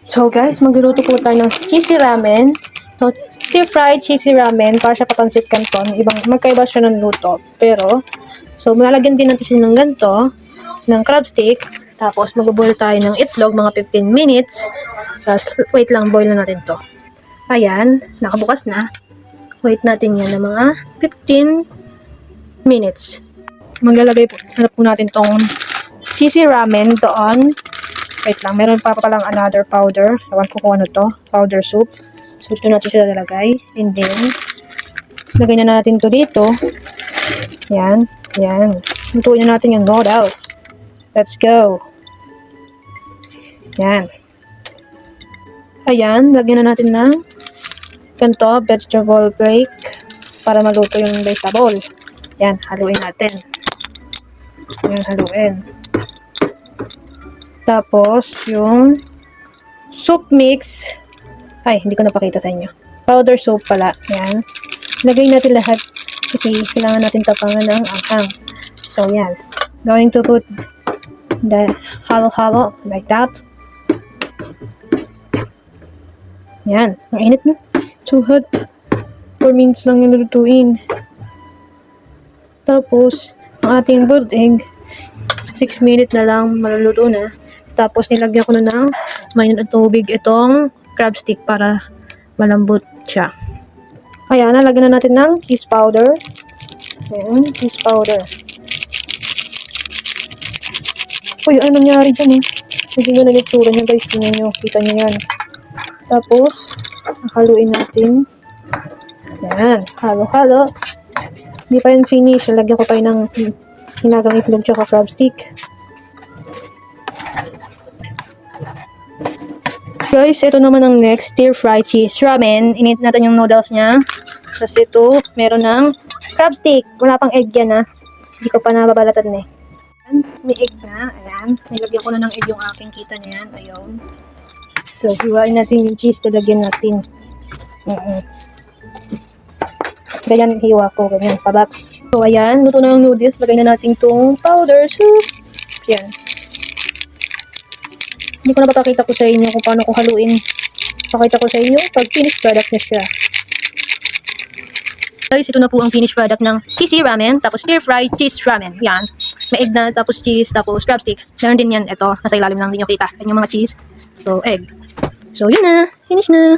So guys, magluluto po tayo ng cheesy ramen. So, stir-fried cheesy ramen para sa papansit canton. Magkaiba siya ng luto. Pero, so malalagyan din natin siya ng ganito, ng crab stick. Tapos magboboil tayo ng itlog, mga 15 minutes. Tapos, wait lang, boil na natin to. Ayan, nakabukas na. Wait natin yan ng mga 15 minutes. Maglalagay po natin tong cheesy ramen doon. Wait lang, meron pa palang another powder. Ewan ko kung ano to. Powder soup. So, ito natin siya lalagay. And then, lagay na natin to dito. Yan. Yan. Lutuin na natin yung noodles. Let's go. Yan. Ayan. Lagyan na natin ng ganito, vegetable flake para maluto yung vegetable. Yan. Haluin natin. Yan, haluin. Tapos, yung soup mix. Ay, hindi ko napakita sa inyo. Powder soup pala. Yan. Lagay natin lahat kasi kailangan natin tapangan ng anghang. So, yan. Going to put the halo-halo like that. Yan. Ang init na. Too hot. 4 minutes lang yung lutuin. Tapos, ang ating boiled egg, 6 minutes na lang maluluto na. Tapos, nilagyan ko na ng mainit na tubig itong crab stick para malambot siya. Ayan, nalagyan na natin ng cheese powder. Ayan, cheese powder. Uy, ano nangyari dyan eh? Hindi nyo na itsura niya guys. Tingnan nyo, kita nyo yan. Tapos, haluin natin. Ayan, halo-halo. Hindi pa yung finish. Lagyan ko pa ng hinagang itlog tsaka crab stick. Guys, ito naman ang next, stir-fried cheese ramen. Init natin yung noodles niya. Tapos ito, meron ng crab stick. Wala pang egg yan ha. Hindi ko pa nababalatan eh. May egg na. Ayan. Nilagyan ko na ng egg yung aking kita niyan. Ayun. So, hiwain natin yung cheese. Talagyan natin. Ganyan hiwa ko. Ganyan. Pabaks. So, ayan. Luto na yung noodles. Lagay na natin itong powder soup. Yan. Hindi ko na papakita ko sa inyo kung paano ko haluin. Pakita ko sa inyo pag finished product na siya. Guys, ito na po ang finished product ng cheesy ramen. Tapos stir-fried cheese ramen. Yan. May egg na, tapos cheese, tapos crab stick. Meron din yan. Ito, nasa ilalim lang din nyo kita. Yan yung mga cheese. So, egg. So, yun na. Finish na.